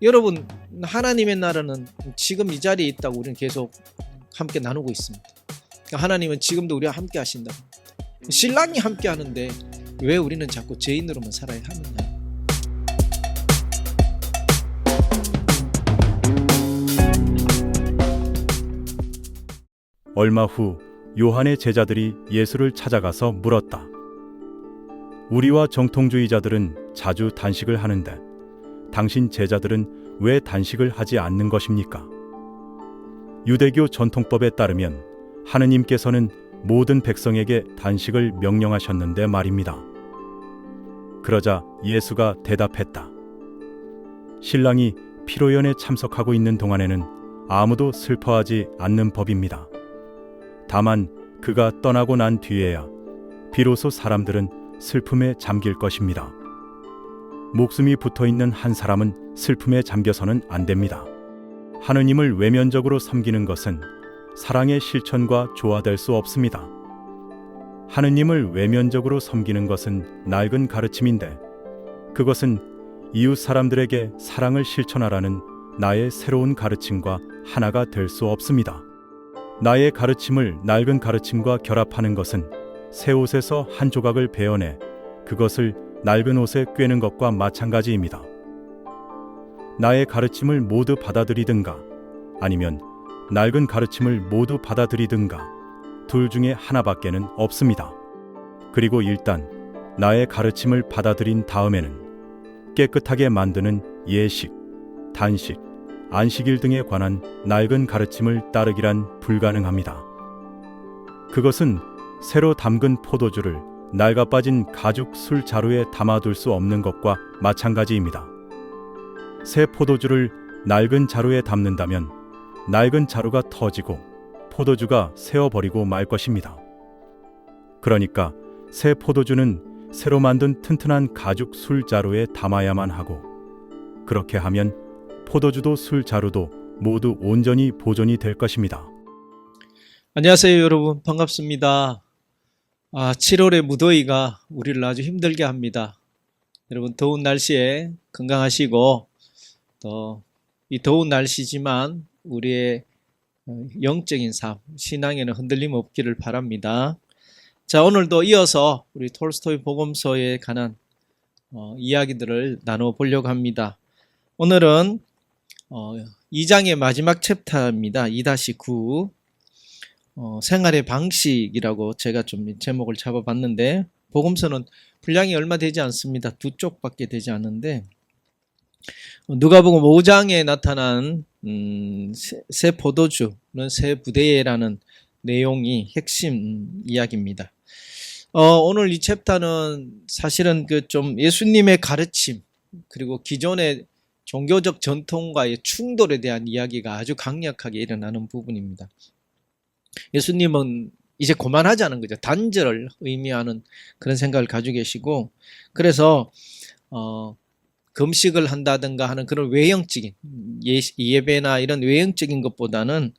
여러분, 하나님의 나라는 지금 이 자리에 있다고 우리는 계속 함께 나누고 있습니다. 하나님은 지금도 우리와 함께 하신다. 신랑이 함께 하는데 왜 우리는 자꾸 죄인으로만 살아야 하느냐. 얼마 후 요한의 제자들이 예수를 찾아가서 물었다. 우리와 정통주의자들은 자주 단식을 하는데 당신 제자들은 왜 단식을 하지 않는 것입니까? 유대교 전통법에 따르면 하느님께서는 모든 백성에게 단식을 명령하셨는데 말입니다. 그러자 예수가 대답했다. 신랑이 피로연에 참석하고 있는 동안에는 아무도 슬퍼하지 않는 법입니다. 다만 그가 떠나고 난 뒤에야 비로소 사람들은 슬픔에 잠길 것입니다. 목숨이 붙어있는 한 사람은 슬픔에 잠겨서는 안 됩니다. 하느님을 외면적으로 섬기는 것은 사랑의 실천과 조화될 수 없습니다. 하느님을 외면적으로 섬기는 것은 낡은 가르침인데 그것은 이웃 사람들에게 사랑을 실천하라는 나의 새로운 가르침과 하나가 될 수 없습니다. 나의 가르침을 낡은 가르침과 결합하는 것은 새 옷에서 한 조각을 베어내 그것을 낡은 옷에 꿰는 것과 마찬가지입니다. 나의 가르침을 모두 받아들이든가 아니면 낡은 가르침을 모두 받아들이든가 둘 중에 하나밖에는 없습니다. 그리고 일단 나의 가르침을 받아들인 다음에는 깨끗하게 만드는 예식, 단식, 안식일 등에 관한 낡은 가르침을 따르기란 불가능합니다. 그것은 새로 담근 포도주를 낡아 빠진 가죽 술 자루에 담아둘 수 없는 것과 마찬가지입니다. 새 포도주를 낡은 자루에 담는다면 낡은 자루가 터지고 포도주가 새어버리고 말 것입니다. 그러니까 새 포도주는 새로 만든 튼튼한 가죽 술 자루에 담아야만 하고 그렇게 하면 포도주도 술 자루도 모두 온전히 보존이 될 것입니다. 안녕하세요, 여러분. 반갑습니다. 7월의 무더위가 우리를 아주 힘들게 합니다. 여러분, 더운 날씨에 건강하시고 또 이 더운 날씨지만 우리의 영적인 삶, 신앙에는 흔들림 없기를 바랍니다. 자, 오늘도 이어서 우리 톨스토이 복음서에 관한 이야기들을 나눠보려고 합니다. 오늘은 2장의 마지막 챕터입니다. 2-9 생활의 방식이라고 제가 좀 제목을 잡아봤는데 복음서는 분량이 얼마 되지 않습니다. 2쪽밖에 되지 않는데 누가복음 5장에 나타난 새 포도주는 새 부대라는 내용이 핵심 이야기입니다. 오늘 이 챕터는 사실은 그 좀 예수님의 가르침 그리고 기존의 종교적 전통과의 충돌에 대한 이야기가 아주 강력하게 일어나는 부분입니다. 예수님은 이제 그만하자는 거죠. 단절을 의미하는 그런 생각을 가지고 계시고 그래서 금식을 한다든가 하는 그런 외형적인 예배나 이런 외형적인 것보다는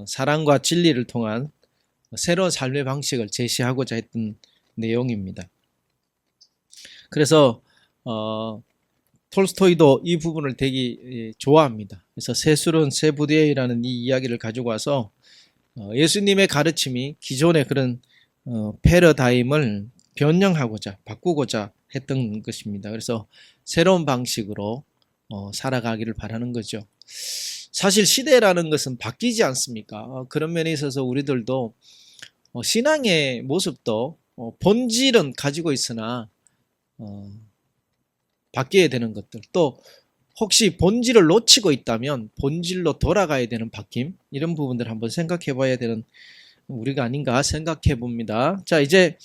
사랑과 진리를 통한 새로운 삶의 방식을 제시하고자 했던 내용입니다. 그래서 톨스토이도 이 부분을 되게 좋아합니다. 그래서 새술은 새 부대이라는 이 이야기를 가지고 와서 예수님의 가르침이 기존의 그런 패러다임을 변형하고자 바꾸고자 했던 것입니다. 그래서 새로운 방식으로 살아가기를 바라는 거죠. 사실 시대라는 것은 바뀌지 않습니까? 그런 면에 있어서 우리들도 신앙의 모습도 본질은 가지고 있으나 바뀌어야 되는 것들 또 혹시 본질을 놓치고 있다면 본질로 돌아가야 되는 바뀜 이런 부분들을 한번 생각해 봐야 되는 우리가 아닌가 생각해 봅니다. 자, 이제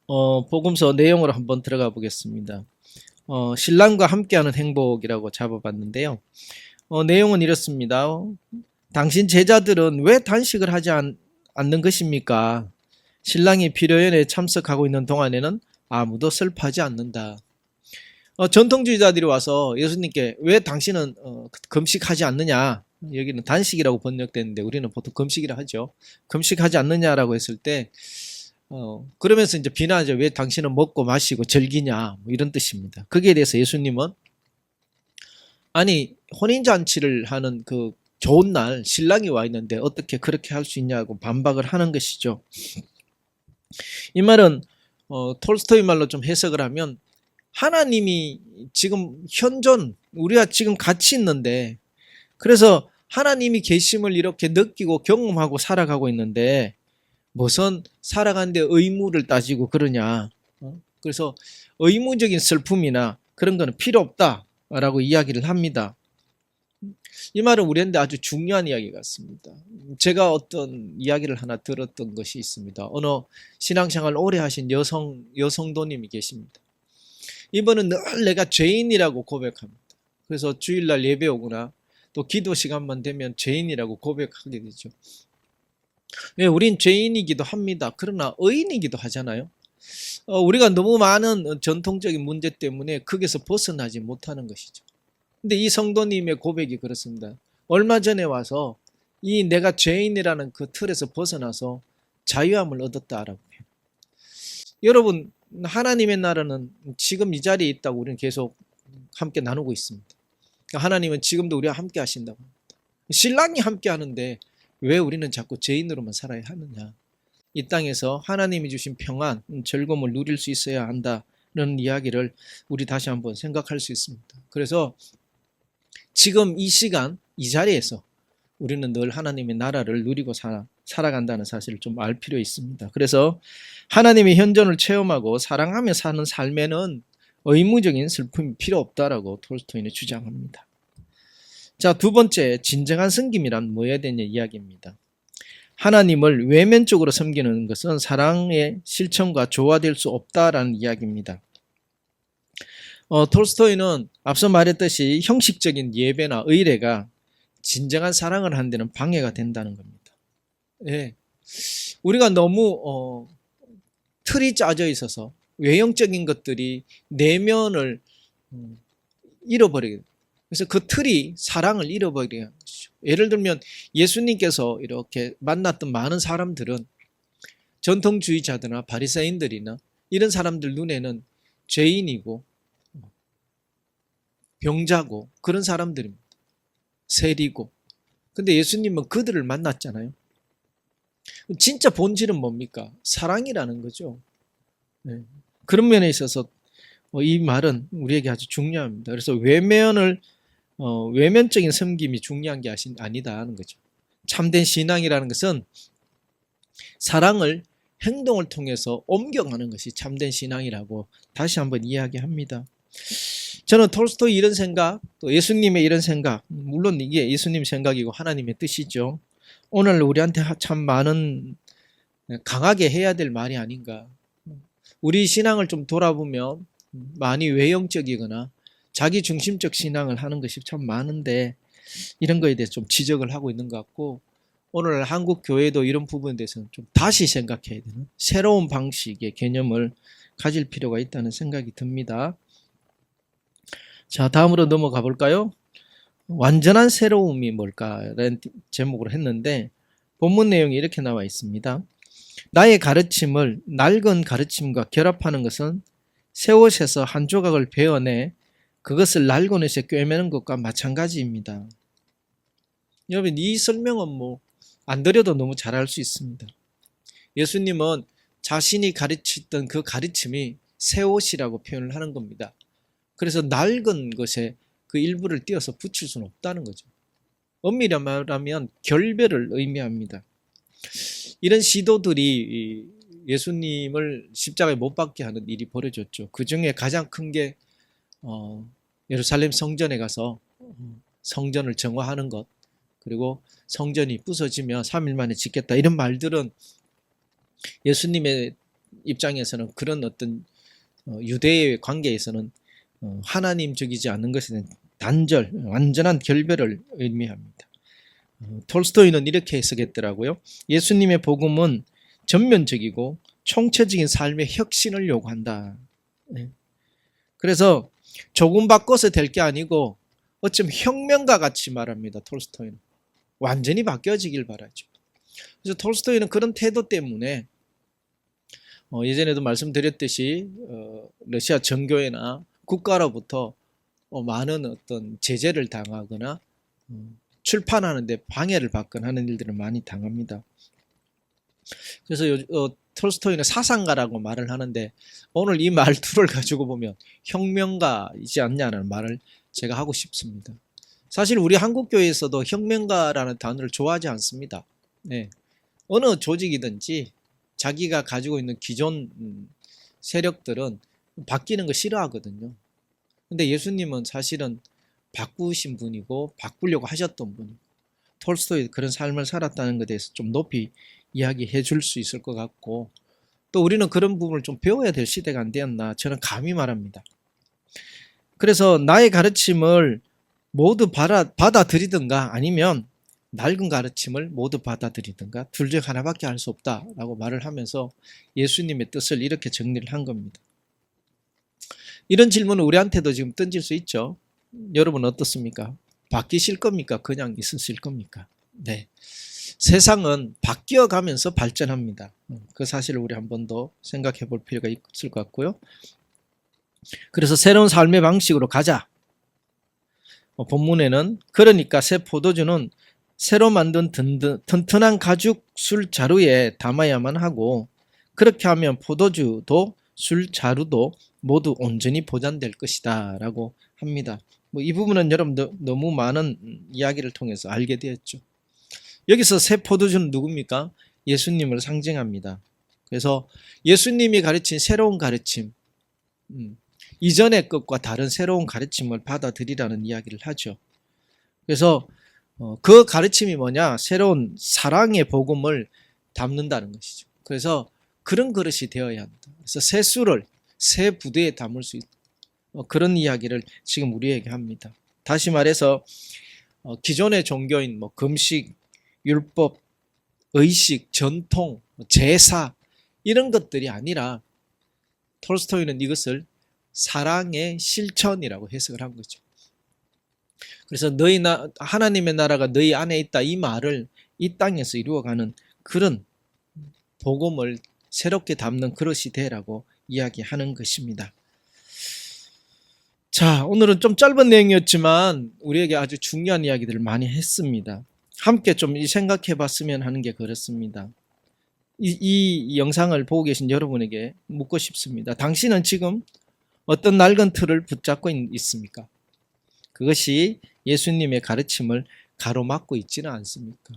복음서 내용으로 한번 들어가 보겠습니다. 신랑과 함께하는 행복이라고 잡아봤는데요. 내용은 이렇습니다. 당신 제자들은 왜 단식을 하지 않는 것입니까? 신랑이 피로연에 참석하고 있는 동안에는 아무도 슬퍼하지 않는다. 전통주의자들이 와서 예수님께 왜 당신은 금식하지 않느냐? 여기는 단식이라고 번역되는데 우리는 보통 금식이라 하죠. 금식하지 않느냐라고 했을 때 그러면서 이제 비난하죠. 왜 당신은 먹고 마시고 즐기냐? 뭐 이런 뜻입니다. 거기에 대해서 예수님은 아니 혼인잔치를 하는 그 좋은 날 신랑이 와 있는데 어떻게 그렇게 할 수 있냐고 반박을 하는 것이죠. 이 말은 톨스토이 말로 좀 해석을 하면 하나님이 지금 현존 우리가 지금 같이 있는데 그래서 하나님이 계심을 이렇게 느끼고 경험하고 살아가고 있는데 무슨 살아가는데 의무를 따지고 그러냐. 그래서 의무적인 슬픔이나 그런 거는 필요 없다라고 이야기를 합니다. 이 말은 우리한테 아주 중요한 이야기 같습니다. 제가 어떤 이야기를 하나 들었던 것이 있습니다. 어느 신앙생활 오래 하신 여성도님이 계십니다. 이분은 늘 내가 죄인이라고 고백합니다. 그래서 주일날 예배 오거나 또 기도 시간만 되면 죄인이라고 고백하게 되죠. 예, 우린 죄인이기도 합니다. 그러나 의인이기도 하잖아요. 우리가 너무 많은 전통적인 문제 때문에 거기서 벗어나지 못하는 것이죠. 근데 이 성도님의 고백이 그렇습니다. 얼마 전에 와서 이 내가 죄인이라는 그 틀에서 벗어나서 자유함을 얻었다라고 해요. 여러분, 하나님의 나라는 지금 이 자리에 있다고 우리는 계속 함께 나누고 있습니다. 하나님은 지금도 우리와 함께 하신다고 합니다. 신랑이 함께 하는데 왜 우리는 자꾸 죄인으로만 살아야 하느냐. 이 땅에서 하나님이 주신 평안, 즐거움을 누릴 수 있어야 한다는 이야기를 우리 다시 한번 생각할 수 있습니다. 그래서 지금 이 시간, 이 자리에서 우리는 늘 하나님의 나라를 누리고 살아간다는 사실을 좀 알 필요 있습니다. 그래서 하나님의 현존을 체험하고 사랑하며 사는 삶에는 의무적인 슬픔이 필요 없다라고 톨스토이는 주장합니다. 자, 두 번째, 진정한 섬김이란 뭐에 대한 이야기입니다. 하나님을 외면적으로 섬기는 것은 사랑의 실천과 조화될 수 없다라는 이야기입니다. 톨스토이는 앞서 말했듯이 형식적인 예배나 의례가 진정한 사랑을 하는 데는 방해가 된다는 겁니다. 예. 우리가 너무 틀이 짜져 있어서 외형적인 것들이 내면을 잃어버리게 됩니다. 그래서 그 틀이 사랑을 잃어버리게 하는 것이죠. 예를 들면 예수님께서 이렇게 만났던 많은 사람들은 전통주의자들이나 바리새인들이나 이런 사람들 눈에는 죄인이고 병자고 그런 사람들입니다. 세리고. 근데 예수님은 그들을 만났잖아요. 진짜 본질은 뭡니까? 사랑이라는 거죠. 네. 그런 면에 있어서 이 말은 우리에게 아주 중요합니다. 그래서 외면적인 섬김이 중요한 게 아니다 하는 거죠. 참된 신앙이라는 것은 사랑을 행동을 통해서 옮겨가는 것이 참된 신앙이라고 다시 한번 이야기합니다. 저는 톨스토이 이런 생각, 또 예수님의 이런 생각, 물론 이게 예수님 생각이고 하나님의 뜻이죠. 오늘 우리한테 참 많은 강하게 해야 될 말이 아닌가. 우리 신앙을 좀 돌아보면 많이 외형적이거나 자기 중심적 신앙을 하는 것이 참 많은데 이런 거에 대해서 좀 지적을 하고 있는 것 같고 오늘 한국 교회도 이런 부분에 대해서는 좀 다시 생각해야 되는 새로운 방식의 개념을 가질 필요가 있다는 생각이 듭니다. 자, 다음으로 넘어가 볼까요? 완전한 새로움이 뭘까라는 제목으로 했는데 본문 내용이 이렇게 나와 있습니다. 나의 가르침을 낡은 가르침과 결합하는 것은 새 옷에서 한 조각을 베어내 그것을 낡은 옷에 꿰매는 것과 마찬가지입니다. 여러분, 이 설명은 안 드려도 너무 잘 알 수 있습니다. 예수님은 자신이 가르치던 그 가르침이 새 옷이라고 표현을 하는 겁니다. 그래서 낡은 것에 그 일부를 띄어서 붙일 수는 없다는 거죠. 엄밀히 말하면 결별을 의미합니다. 이런 시도들이 예수님을 십자가에 못 박게 하는 일이 벌어졌죠. 그 중에 가장 큰 게 예루살렘 성전에 가서 성전을 정화하는 것, 그리고 성전이 부서지면 3일 만에 짓겠다, 이런 말들은 예수님의 입장에서는 그런 어떤 유대의 관계에서는 하나님적이지 않는 것에 대한 단절, 완전한 결별을 의미합니다. 톨스토이는 이렇게 해석했더라고요. 예수님의 복음은 전면적이고 총체적인 삶의 혁신을 요구한다. 그래서 조금 바꿔서 될 게 아니고 어쩜 혁명가 같이 말합니다. 톨스토이는 완전히 바뀌어지길 바라죠. 그래서 톨스토이는 그런 태도 때문에 예전에도 말씀드렸듯이 러시아 정교회나 국가로부터 많은 어떤 제재를 당하거나 출판하는데 방해를 받거나 하는 일들을 많이 당합니다. 그래서 톨스토이는 사상가라고 말을 하는데 오늘 이 말투를 가지고 보면 혁명가이지 않냐는 말을 제가 하고 싶습니다. 사실 우리 한국교회에서도 혁명가라는 단어를 좋아하지 않습니다. 네. 어느 조직이든지 자기가 가지고 있는 기존 세력들은 바뀌는 거 싫어하거든요. 근데 예수님은 사실은 바꾸신 분이고 바꾸려고 하셨던 분이고 톨스토이 그런 삶을 살았다는 것에 대해서 좀 높이 이야기해 줄 수 있을 것 같고 또 우리는 그런 부분을 좀 배워야 될 시대가 안 되었나 저는 감히 말합니다. 그래서 나의 가르침을 모두 받아들이든가 아니면 낡은 가르침을 모두 받아들이든가 둘 중 하나밖에 할 수 없다라고 말을 하면서 예수님의 뜻을 이렇게 정리를 한 겁니다. 이런 질문을 우리한테도 지금 던질 수 있죠. 여러분 어떻습니까? 바뀌실 겁니까? 그냥 있으실 겁니까? 네. 세상은 바뀌어가면서 발전합니다. 그 사실을 우리 한 번 더 생각해 볼 필요가 있을 것 같고요. 그래서 새로운 삶의 방식으로 가자. 본문에는 그러니까 새 포도주는 새로 만든 튼튼한 가죽 술 자루에 담아야만 하고 그렇게 하면 포도주도 술 자루도 모두 온전히 보존될 것이다 라고 합니다. 이 부분은 여러분들 너무 많은 이야기를 통해서 알게 되었죠. 여기서 새 포도주는 누굽니까? 예수님을 상징합니다. 그래서 예수님이 가르친 새로운 가르침, 이전의 것과 다른 새로운 가르침을 받아들이라는 이야기를 하죠. 그래서 그 가르침이 뭐냐? 새로운 사랑의 복음을 담는다는 것이죠. 그래서 그런 그릇이 되어야 한다. 그래서 새 술을 새 부대에 담을 수 있다. 그런 이야기를 지금 우리에게 합니다. 다시 말해서 기존의 종교인 금식, 율법, 의식, 전통, 제사 이런 것들이 아니라 톨스토이는 이것을 사랑의 실천이라고 해석을 한 거죠. 그래서 하나님의 나라가 너희 안에 있다 이 말을 이 땅에서 이루어가는 그런 복음을 새롭게 담는 그릇이 되라고 이야기하는 것입니다. 자, 오늘은 좀 짧은 내용이었지만 우리에게 아주 중요한 이야기들을 많이 했습니다. 함께 좀 생각해 봤으면 하는 게 그렇습니다. 이 영상을 보고 계신 여러분에게 묻고 싶습니다. 당신은 지금 어떤 낡은 틀을 붙잡고 있습니까? 그것이 예수님의 가르침을 가로막고 있지는 않습니까?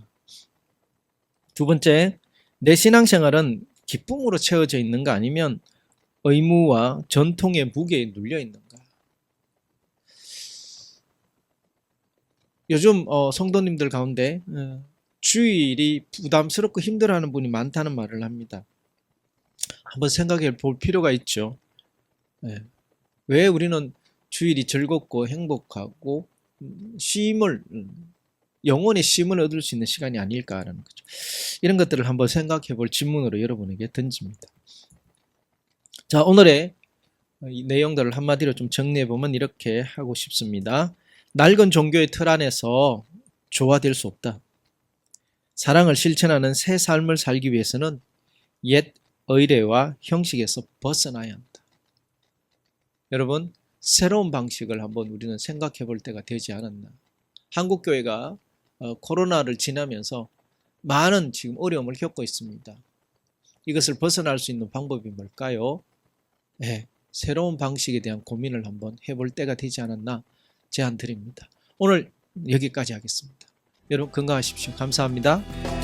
두 번째, 내 신앙생활은 기쁨으로 채워져 있는가 아니면 의무와 전통의 무게에 눌려 있는가? 요즘 성도님들 가운데 주일이 부담스럽고 힘들어하는 분이 많다는 말을 합니다. 한번 생각해 볼 필요가 있죠. 왜 우리는 주일이 즐겁고 행복하고 영혼의 쉼을 얻을 수 있는 시간이 아닐까라는 거죠. 이런 것들을 한번 생각해 볼 질문으로 여러분에게 던집니다. 자, 오늘의 이 내용들을 한마디로 좀 정리해 보면 이렇게 하고 싶습니다. 낡은 종교의 틀 안에서 조화될 수 없다. 사랑을 실천하는 새 삶을 살기 위해서는 옛 의례와 형식에서 벗어나야 한다. 여러분, 새로운 방식을 한번 우리는 생각해 볼 때가 되지 않았나. 한국교회가 코로나를 지나면서 많은 지금 어려움을 겪고 있습니다. 이것을 벗어날 수 있는 방법이 뭘까요? 새로운 방식에 대한 고민을 한번 해볼 때가 되지 않았나 제안 드립니다. 오늘 여기까지 하겠습니다. 여러분 건강하십시오. 감사합니다.